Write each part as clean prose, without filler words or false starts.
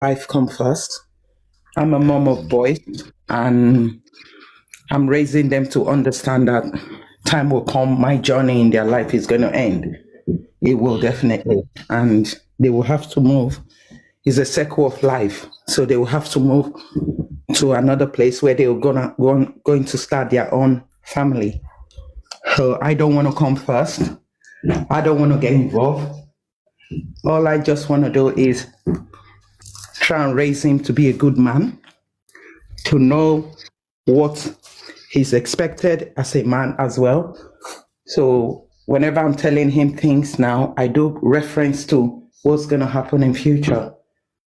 life come first. I'm a mom of boys, and I'm raising them to understand that time will come, my journey in their life is going to end. It will definitely. And they will have to move. It's a circle of life. So they will have to move to another place where they're going to start their own family. So I don't want to come first. I don't want to get involved. All I just want to do is try and raise him to be a good man, to know what he's expected as a man as well. So whenever I'm telling him things now, I do reference to what's going to happen in future.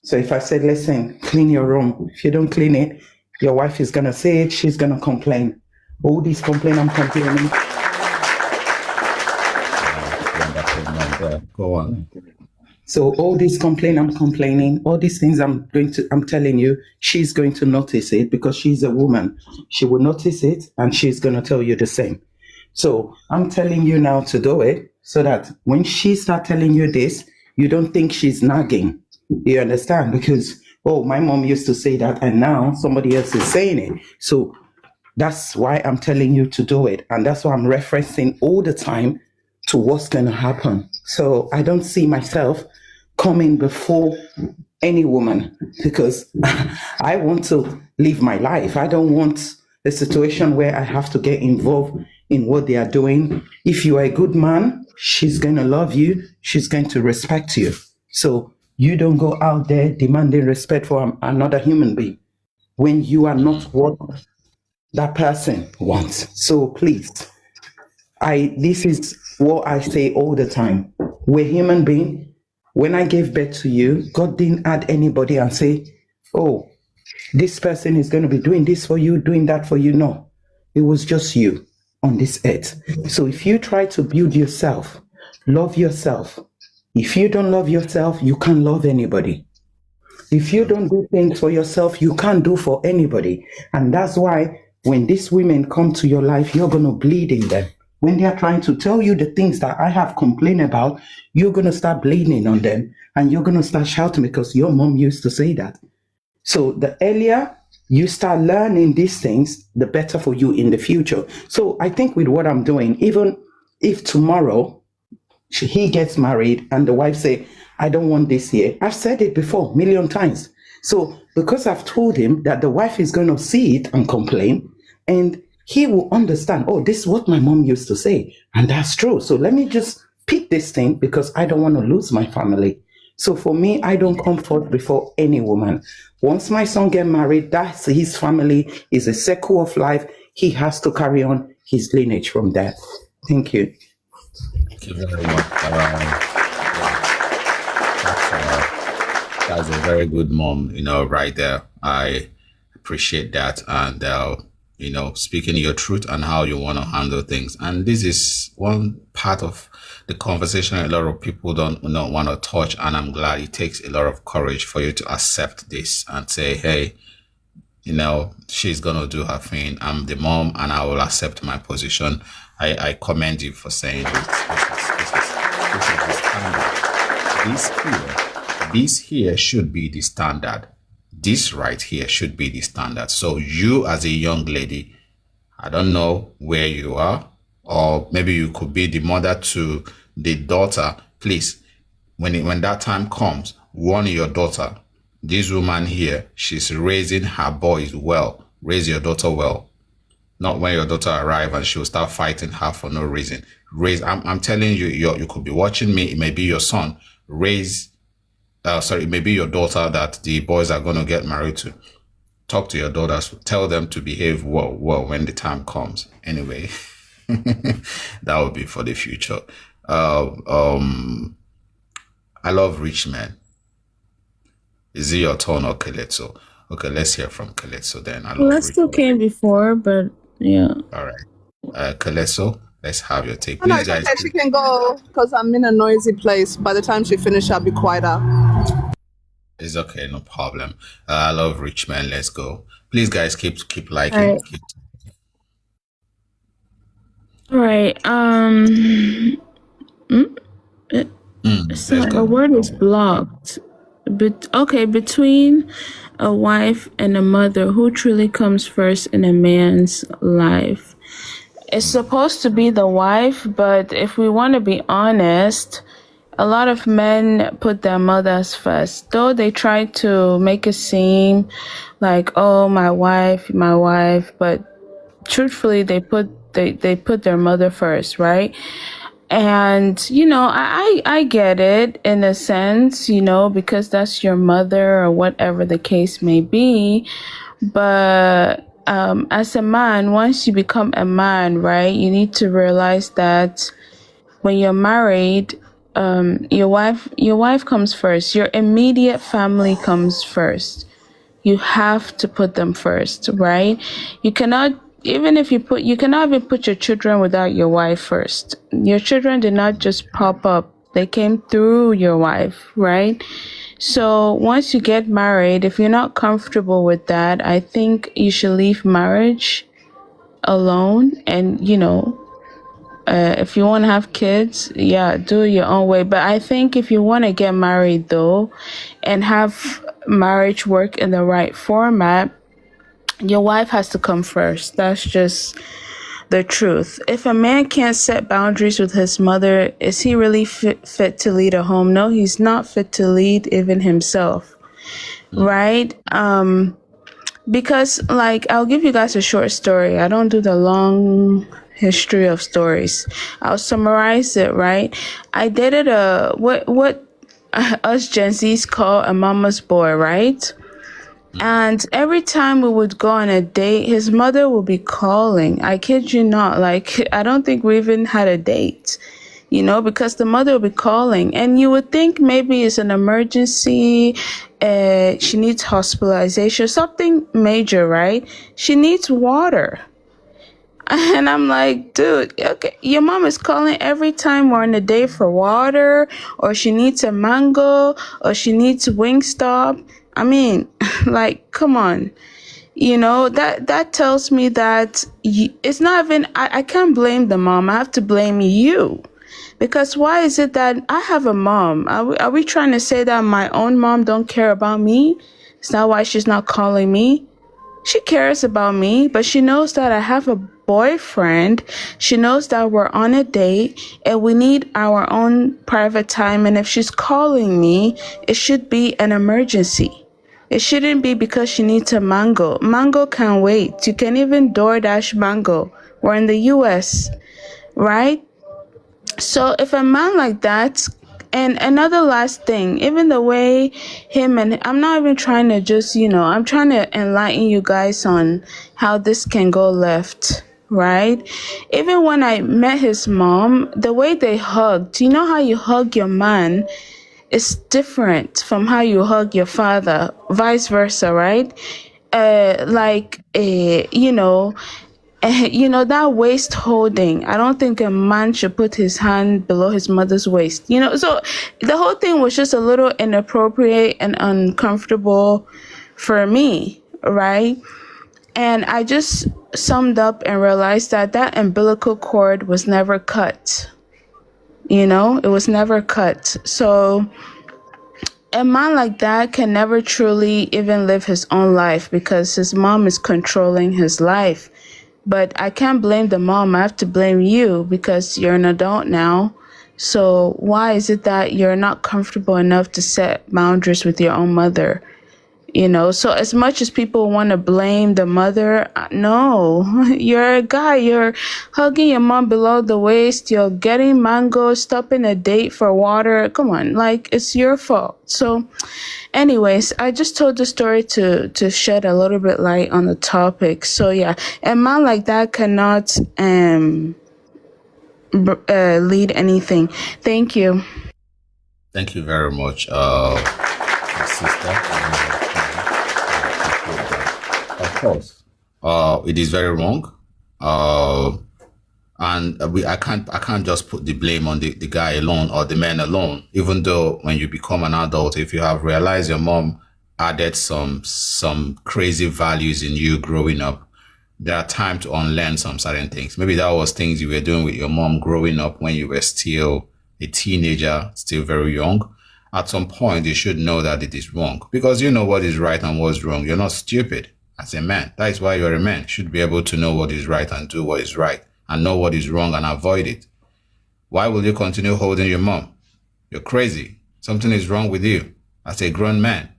So if I said, listen, clean your room. If you don't clean it, your wife is going to say it, she's going to complain. All these complain, I'm complaining. Wonderful number. Go on. So all these complain, I'm complaining, all these things I'm telling you, she's going to notice it because she's a woman. She will notice it and she's going to tell you the same. So I'm telling you now to do it so that when she start telling you this, you don't think she's nagging. You understand? Because, oh, my mom used to say that and now somebody else is saying it. So that's why I'm telling you to do it. And that's why I'm referencing all the time to what's going to happen. So I don't see myself coming before any woman because I want to live my life. I don't want a situation where I have to get involved in what they are doing. If you are a good man, she's going to love you. She's going to respect you. So you don't go out there demanding respect for another human being when you are not what that person wants. So please, this is what I say all the time. We're human beings. When I gave birth to you, God didn't add anybody and say, oh, this person is going to be doing this for you, doing that for you. No, it was just you on this earth. So if you try to build yourself, love yourself. If you don't love yourself, you can't love anybody. If you don't do things for yourself, you can't do for anybody. And that's why when these women come to your life, you're going to bleed in them. When they are trying to tell you the things that I have complained about, you're going to start bleeding on them and you're going to start shouting because your mom used to say that. So the earlier you start learning these things, the better for you in the future. So I think with what I'm doing, even if tomorrow he gets married and the wife say, I don't want this here. I've said it before a million times. So because I've told him that the wife is going to see it and complain, and he will understand, oh, this is what my mom used to say. And that's true. So let me just pick this thing because I don't want to lose my family. So for me, I don't come forth before any woman. Once my son get married, that's his family, is a circle of life. He has to carry on his lineage from that. Thank you. Thank you very much. That's a very good mom, right there. I appreciate that. And, speaking your truth and how you want to handle things. And this is one part of the conversation a lot of people don't want to touch. And I'm glad it takes a lot of courage for you to accept this and say, hey, she's going to do her thing. I'm the mom and I will accept my position. I commend you for saying this. This is the standard. This here should be the standard. This right here should be the standard. So you as a young lady, I don't know where you are, or maybe you could be the mother to the daughter. Please, when that time comes, warn your daughter. This woman here, she's raising her boys well. Raise your daughter well. Not when your daughter arrives and she'll start fighting her for no reason. I'm telling you, you could be watching me. It may be your son. It may be your daughter that the boys are going to get married to. Talk to your daughters. Tell them to behave well when the time comes. Anyway, that would be for the future. I love rich men. Is it your turn or Keleto? Okay, let's hear from Keleto then. Keleto came before, but yeah. All right. Keleto, let's have your take. Please, guys. She can go because I'm in a noisy place. By the time she finishes, I'll be quieter. It's okay, no problem. I love rich men. Let's go. Please, guys, keep liking. All right. So a word is blocked. But okay, between a wife and a mother, who truly comes first in a man's life? It's supposed to be the wife, but if we want to be honest, a lot of men put their mothers first. Though they try to make it seem like, oh, my wife, but truthfully, they put their mother first, right? And I get it in a sense, because that's your mother or whatever the case may be. But as a man, once you become a man, right, you need to realize that when you're married, your wife comes first. Your immediate family comes first. You have to put them first, right? You cannot even put your children without your wife first. Your children did not just pop up. They came through your wife, right? So once you get married, if you're not comfortable with that, I think you should leave marriage alone. And if you want to have kids, yeah, do it your own way. But I think if you want to get married though, and have marriage work in the right format, your wife has to come first. That's just the truth. If a man can't set boundaries with his mother, is he really fit to lead a home? No, he's not fit to lead even himself, right? Because I'll give you guys a short story. I don't do the long history of stories. I'll summarize it, right? I dated what us Gen Zs call a mama's boy, right? And every time we would go on a date, his mother would be calling. I kid you not. I don't think we even had a date, because the mother would be calling. And you would think maybe it's an emergency. She needs hospitalization, something major, right? She needs water. And I'm like, dude, okay, your mom is calling every time we're on a date for water, or she needs a mango, or she needs Wingstop. I mean, come on. That tells me that it's not even, I can't blame the mom. I have to blame you. Because why is it that I have a mom? Are we trying to say that my own mom don't care about me? Is that why she's not calling me? She cares about me, but she knows that I have a boyfriend. She knows that we're on a date and we need our own private time. And if she's calling me, it should be an emergency. It shouldn't be because she needs a mango. Mango can wait. You can even DoorDash mango. We're in the US, right? So if a man like that, and another last thing, even the way I'm not even trying to just, I'm trying to enlighten you guys on how this can go left, right? Even when I met his mom, the way they hugged, how you hug your man is different from how you hug your father, vice versa, right? That waist holding, I don't think a man should put his hand below his mother's waist, so the whole thing was just a little inappropriate and uncomfortable for me, right? And I just summed up and realized that umbilical cord was never cut. It was never cut. So a man like that can never truly even live his own life because his mom is controlling his life. But I can't blame the mom. I have to blame you because you're an adult now. So why is it that you're not comfortable enough to set boundaries with your own mother? So as much as people want to blame the mother, no, you're a guy, you're hugging your mom below the waist, you're getting mango, stopping a date for water. Come on, it's your fault. So anyways, I just told the story to shed a little bit light on the topic. So yeah, a man like that cannot lead anything. Thank you. Thank you very much, sister. Of course, it is very wrong, and I can't just put the blame on the guy alone or the man alone. Even though when you become an adult, if you have realized your mom added some crazy values in you growing up, there are time to unlearn some certain things. Maybe that was things you were doing with your mom growing up when you were still a teenager, still very young. at some point you should know that it is wrong, because you know what is right and what's wrong. You're not stupid as a man. That is why you're a man. You should be able to know what is right and do what is right, and know what is wrong and avoid it. Why will you continue holding your mom? You're crazy. Something is wrong with you as a grown man.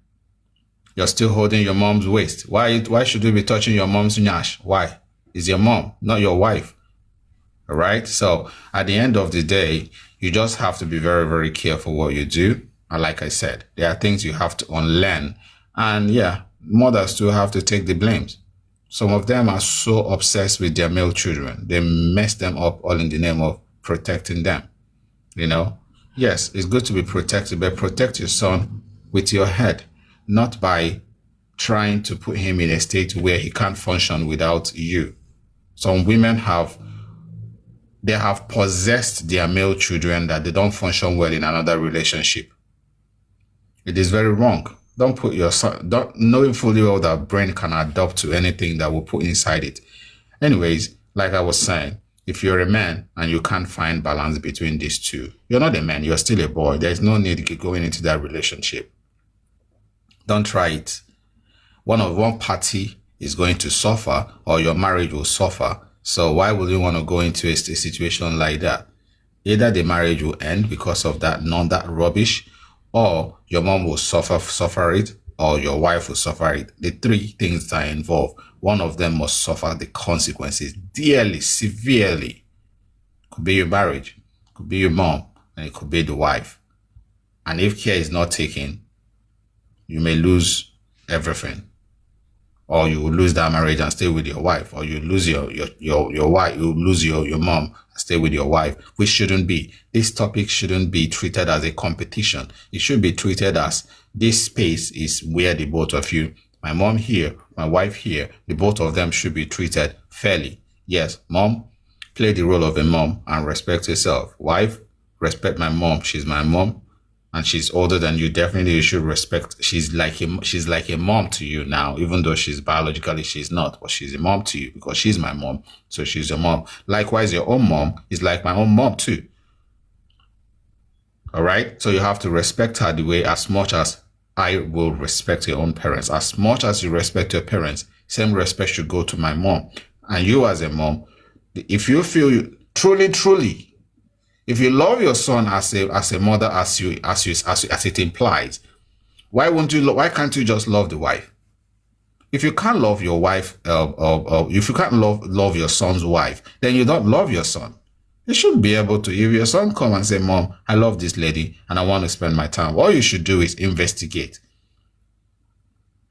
You're still holding your mom's waist. Why should you be touching your mom's nyash? Why? It's your mom, not your wife. All right? So at the end of the day, you just have to be very, very careful what you do. And like I said, there are things you have to unlearn. And yeah, mothers too have to take the blames. Some of them are so obsessed with their male children. They mess them up all in the name of protecting them. You know? Yes, it's good to be protected, but protect your son with your head, not by trying to put him in a state where he can't function without you. Some women have possessed their male children that they don't function well in another relationship. It is very wrong. Don't put your son, knowing fully well that brain can adapt to anything that will put inside it. Anyways, like I was saying, if you're a man and you can't find balance between these two, you're not a man, you're still a boy. There's no need to going into that relationship. Don't try it. One party is going to suffer, or your marriage will suffer. So why would you want to go into a situation like that? Either the marriage will end because of that rubbish, or your mom will suffer it, or your wife will suffer it. The three things that are involved, one of them must suffer the consequences dearly, severely. Could be your marriage, could be your mom, and it could be the wife. And if care is not taken, you may lose everything. Or you will lose that marriage and stay with your wife, or you lose your wife, you lose your mom and stay with your wife, which shouldn't be. This topic shouldn't be treated as a competition. It should be treated as this space is where the both of you, my mom here, my wife here, the both of them should be treated fairly. Yes, mom, play the role of a mom and respect yourself. Wife, respect my mom. She's my mom. And she's older than you. Definitely you should respect. She's like a mom to you now, even though biologically she's not, but she's a mom to you because she's my mom. So she's your mom. Likewise, your own mom is like my own mom too. All right. So you have to respect her the way as much as I will respect your own parents. As much as you respect your parents, same respect should go to my mom. And you as a mom, if you feel truly, if you love your son as a mother, as it implies, why can't you just love the wife? If you can't love your wife, if you can't love your son's wife, then you don't love your son. You should be able to. If your son come and say, "Mom, I love this lady and I want to spend my time," all you should do is investigate.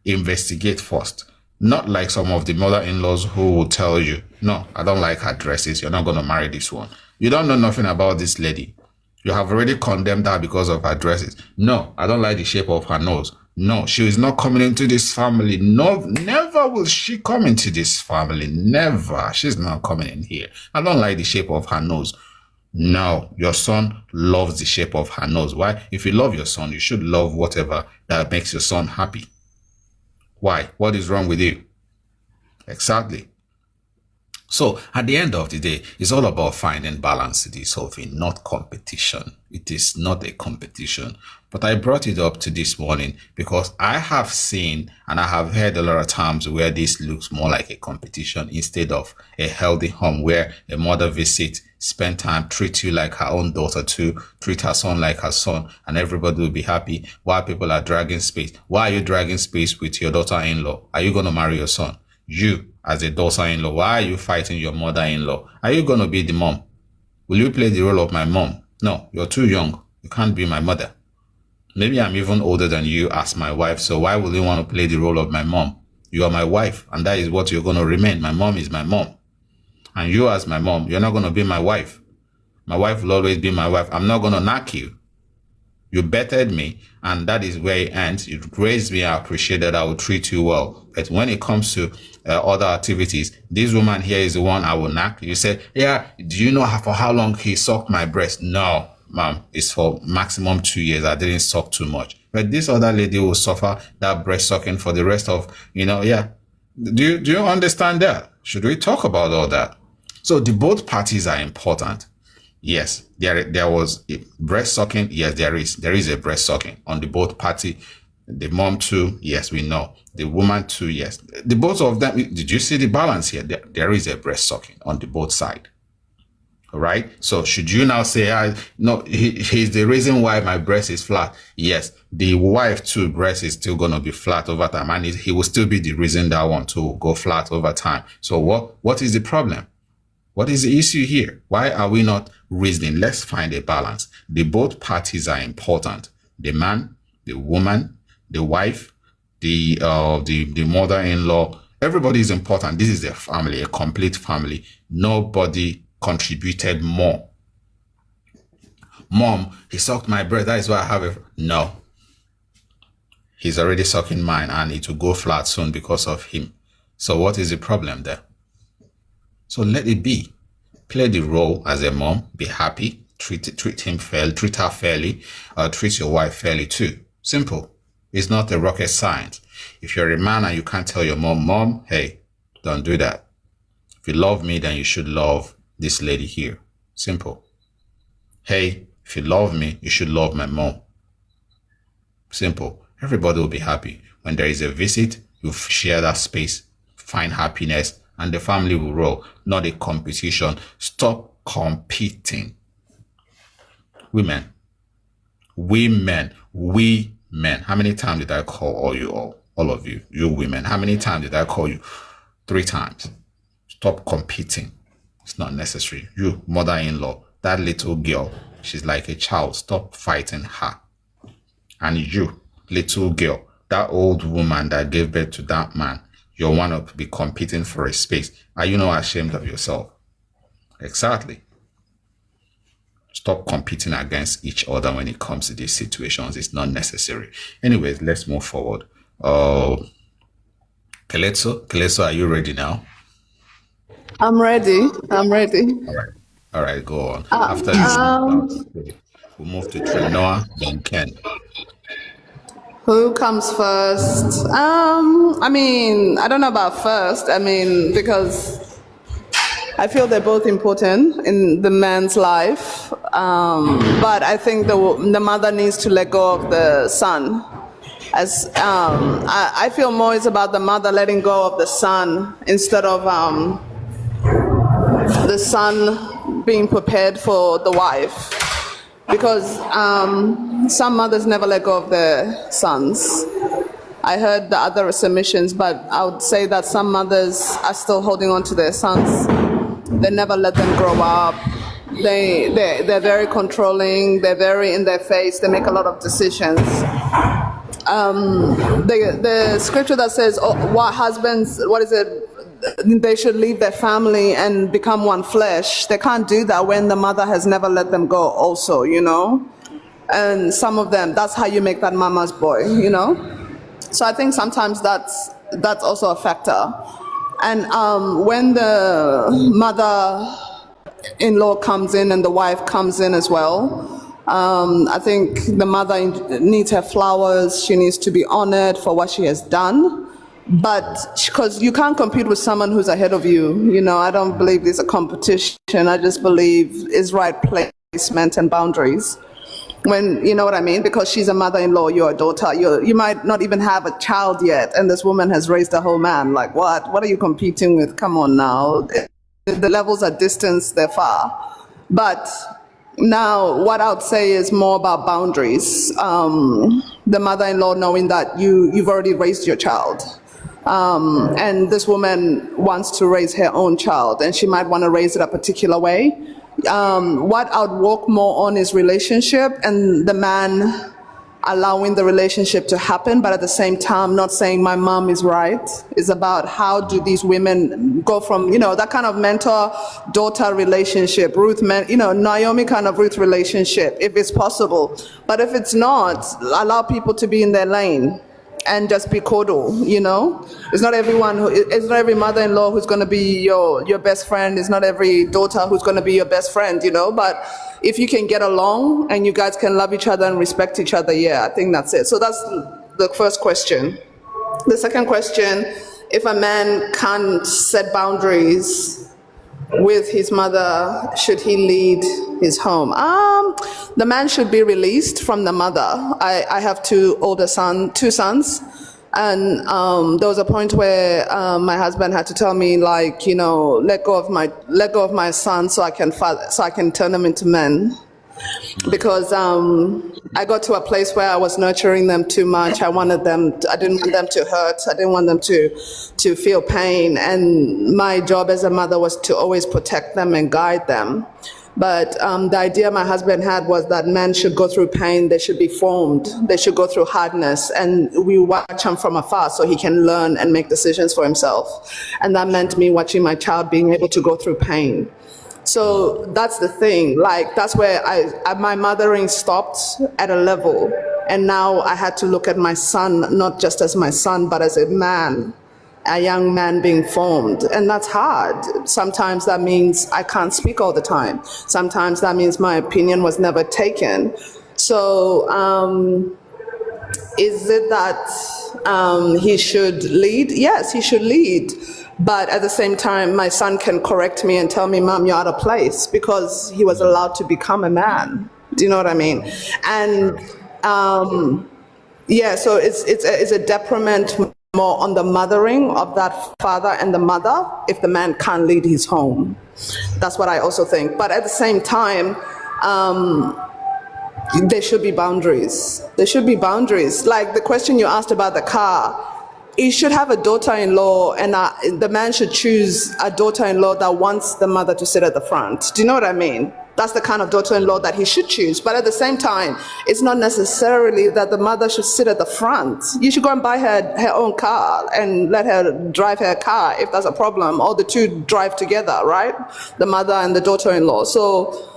Investigate first. Not like some of the mother-in-laws who will tell you, "No, I don't like her dresses. You're not going to marry this one. You don't know nothing about this lady. You have already condemned her because of her dresses. No, I don't like the shape of her nose. No, she is not coming into this family. No, never will she come into this family. Never. She's not coming in here. I don't like the shape of her nose." No, your son loves the shape of her nose. Why? If you love your son, you should love whatever that makes your son happy. Why? What is wrong with you? Exactly. So at the end of the day, it's all about finding balance to this whole thing, not competition. It is not a competition. But I brought it up to this morning because I have seen and I have heard a lot of times where this looks more like a competition instead of a healthy home where a mother visits, spend time, treat you like her own daughter too, treat her son like her son, and everybody will be happy while people are dragging space. Why are you dragging space with your daughter-in-law? Are you going to marry your son? You, as a daughter-in-law, why are you fighting your mother-in-law? Are you going to be the mom? Will you play the role of my mom? No, you're too young. You can't be my mother. Maybe I'm even older than you as my wife, so why will you want to play the role of my mom? You are my wife, and that is what you're going to remain. My mom is my mom. And you as my mom, you're not going to be my wife. My wife will always be my wife. I'm not going to knock you. You bettered me, and that is where it ends. You raised me, I appreciate that, I will treat you well. But when it comes to other activities, this woman here is the one I will knock. You said, "Yeah, do you know for how long he sucked my breast?" No, ma'am, it's for maximum 2 years. I didn't suck too much. But this other lady will suffer that breast sucking for the rest of, yeah. Do you understand that? Should we talk about all that? So both parties are important. Yes, there was breast sucking. Yes, there is a breast sucking on the both party. The mom too. Yes, we know. The woman too. Yes, the both of them. Did you see the balance here? There is a breast sucking on the both side. All right. So should you now say, no, he's the reason why my breast is flat? Yes, the wife too breast is still gonna be flat over time, and he will still be the reason that one to go flat over time. So what is the problem? What is the issue here? Why are we not reasoning? Let's find a balance. The both parties are important. The man, the woman, the wife, the mother-in-law. Everybody is important. This is a family, a complete family. Nobody contributed more. Mom, he sucked my breast. That is why I have it. No. He's already sucking mine, and it will go flat soon because of him. So what is the problem there? So let it be. Play the role as a mom. Be happy. Treat him fairly. Treat her fairly. Treat your wife fairly too. Simple. It's not a rocket science. If you're a man and you can't tell your mom, hey, don't do that. If you love me, then you should love this lady here. Simple. Hey, if you love me, you should love my mom. Simple. Everybody will be happy. When there is a visit, you share that space, find happiness, and the family will roll, not a competition. Stop competing. We men. How many times did I call all of you women? How many times did I call you? 3 times. Stop competing. It's not necessary. You, mother-in-law, that little girl, she's like a child. Stop fighting her. And you, little girl, that old woman that gave birth to that man, you want to be competing for a space. Are you not ashamed of yourself? Exactly. Stop competing against each other when it comes to these situations. It's not necessary. Anyways, let's move forward. Keleso, are you ready now? I'm ready. All right, go on. After you, we'll move to Trinoa, then Ken. Who comes first? I mean, I don't know about first. I mean, because I feel they're both important in the man's life. But I think the mother needs to let go of the son. As I feel more is about the mother letting go of the son instead of the son being prepared for the wife. Because some mothers never let go of their sons. I heard the other submissions, but I would say that some mothers are still holding on to their sons. They never let them grow up. They're very controlling. They're very in their face. They make a lot of decisions. The scripture that says, they should leave their family and become one flesh. They can't do that when the mother has never let them go also, you know? And some of them, that's how you make that mama's boy, you know? So I think sometimes that's also a factor. And when the mother-in-law comes in and the wife comes in as well, I think the mother needs her flowers. She needs to be honored for what she has done. But because you can't compete with someone who's ahead of you, you know, I don't believe there's a competition. I just believe it's right placement and boundaries. When, you know what I mean? Because she's a mother-in-law, you're a daughter. You might not even have a child yet, and this woman has raised a whole man. Like, what? What are you competing with? Come on now. The levels are distance, they're far. But now, what I would say is more about boundaries. The mother-in-law knowing that you've already raised your child. And this woman wants to raise her own child, and she might want to raise it a particular way. What I would work more on is relationship, and the man allowing the relationship to happen, but at the same time not saying my mom is right. It's about how do these women go from, you know, that kind of mentor-daughter relationship, Naomi kind of Ruth relationship, if it's possible. But if it's not, allow people to be in their lane and just be cordial, you know? It's not every mother-in-law who's gonna be your best friend. It's not every daughter who's gonna be your best friend, you know? But if you can get along and you guys can love each other and respect each other, yeah, I think that's it. So that's the first question. The second question, if a man can't set boundaries, with his mother, should he lead his home? The man should be released from the mother. I have two sons, and there was a point where my husband had to tell me, like, let go of my son so I can turn them into men. Because I got to a place where I was nurturing them too much. I didn't want them to hurt. I didn't want them to feel pain. And my job as a mother was to always protect them and guide them. But the idea my husband had was that men should go through pain. They should be formed. They should go through hardness. And we watch him from afar so he can learn and make decisions for himself. And that meant me watching my child being able to go through pain. So that's the thing, like, that's where my mothering stopped at a level. And now I had to look at my son, not just as my son, but as a man, a young man being formed. And that's hard. Sometimes that means I can't speak all the time. Sometimes that means my opinion was never taken. So is it that he should lead? Yes, he should lead. But at the same time, my son can correct me and tell me, Mom, you're out of place, because he was allowed to become a man. Do you know what I mean? And yeah, so it's a detriment more on the mothering of that father and the mother if the man can't lead his home. That's what I also think. But at the same time, there should be boundaries. There should be boundaries. Like the question you asked about the car, he should have a daughter-in-law, and the man should choose a daughter-in-law that wants the mother to sit at the front. Do you know what I mean? That's the kind of daughter-in-law that he should choose. But at the same time, it's not necessarily that the mother should sit at the front. You should go and buy her own car and let her drive her car if that's a problem, or the two drive together, right? The mother and the daughter-in-law. So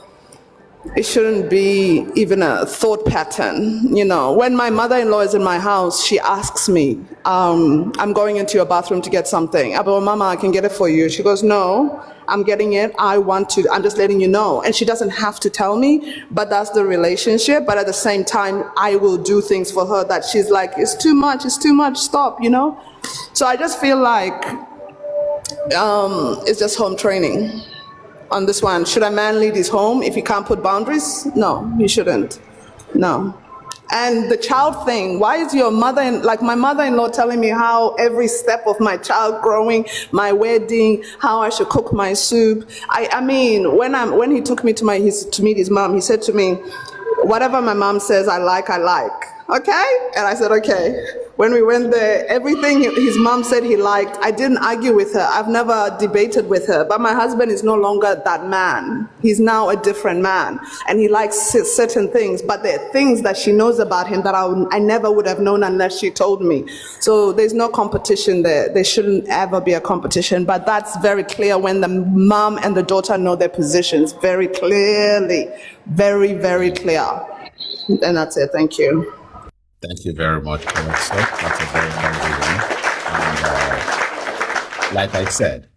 it shouldn't be even a thought pattern. When my mother-in-law is in my house, she asks me, I'm going into your bathroom to get something. I go, Mama, I can get it for you. She goes, no, I'm getting it. I'm just letting you know. And she doesn't have to tell me, but that's the relationship. But at the same time, I will do things for her that she's like, it's too much, stop, So I just feel like it's just home training. On this one, should a man lead his home if he can't put boundaries? No, he shouldn't. No. And the child thing, why is your my mother-in-law telling me how every step of my child growing, my wedding, how I should cook my soup? I mean, when he took me to meet his mom, he said to me, whatever my mom says I like. Okay? And I said, okay. When we went there, everything his mom said he liked, I didn't argue with her. I've never debated with her. But my husband is no longer that man. He's now a different man. And he likes certain things. But there are things that she knows about him that I never would have known unless she told me. So there's no competition there. There shouldn't ever be a competition. But that's very clear when the mom and the daughter know their positions very clearly. Very, very clear. And that's it. Thank you. Thank you very much, Alexa. That's a very lovely one. And like I said,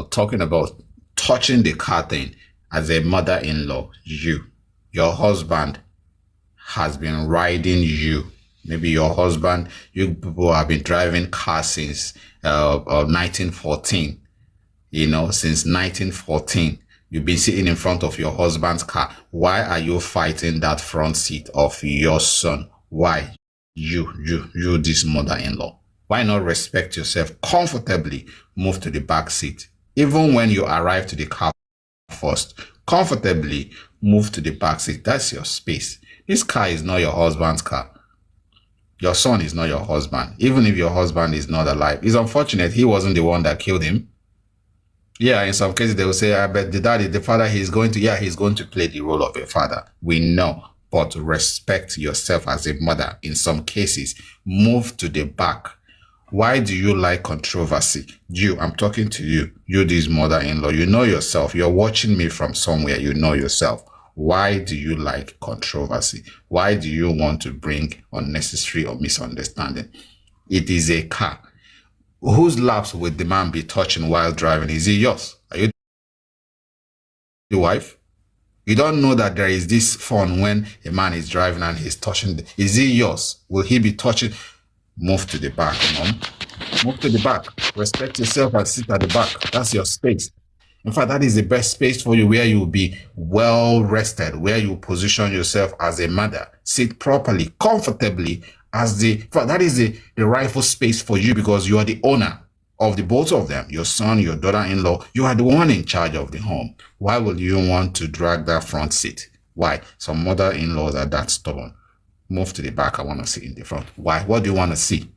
talking about touching the car thing, as a mother-in-law, your husband has been riding you. Maybe your husband, you people have been driving cars since 1914. Since 1914. You've been sitting in front of your husband's car. Why are you fighting that front seat of your son? Why? You, this mother-in-law. Why not respect yourself comfortably? Move to the back seat. Even when you arrive to the car first, comfortably move to the back seat. That's your space. This car is not your husband's car. Your son is not your husband. Even if your husband is not alive. It's unfortunate he wasn't the one that killed him. Yeah, in some cases they will say, I bet the father, he's going to play the role of a father. We know. But respect yourself as a mother. In some cases, move to the back. Why do you like controversy? I'm talking to you. You, this mother-in-law. You know yourself. You're watching me from somewhere. You know yourself. Why do you like controversy? Why do you want to bring unnecessary or misunderstanding? It is a car. Whose laps would the man be touching while driving? Is it yours? Are you the wife? You don't know that there is this fun when a man is driving and he's touching. Is it yours? Will he be touching? Move to the back, Mom. Move to the back. Respect yourself and sit at the back. That's your space. In fact, that is the best space for you, where you'll be well rested, where you position yourself as a mother, sit properly, comfortably that is the rightful space for you, because you are the owner of the both of them, your son, your daughter-in-law. You are the one in charge of the home. Why would you want to drag that front seat? Why? Some mother-in-laws are that stubborn. Move to the back. I want to sit in the front. Why? What do you want to see?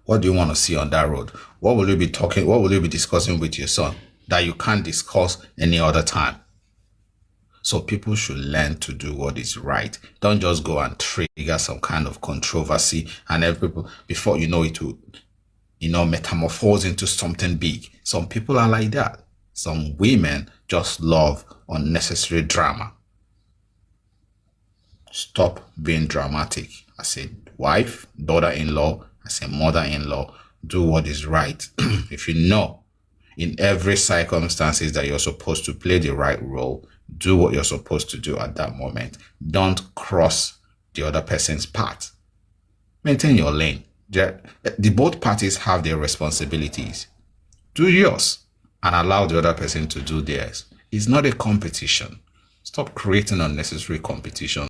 What do you want to see on that road? What will you be talking? What will you be discussing with your son that you can't discuss any other time? So people should learn to do what is right. Don't just go and trigger some kind of controversy, and every people, before you know it, will, metamorphose into something big. Some people are like that. Some women just love unnecessary drama. Stop being dramatic. As a wife, daughter-in-law, as a mother-in-law, do what is right. If you know in every circumstances that you're supposed to play the right role, do what you're supposed to do at that moment. Don't cross the other person's path. Maintain your lane. The both parties have their responsibilities. Do yours and allow the other person to do theirs. It's not a competition. Stop creating unnecessary competition.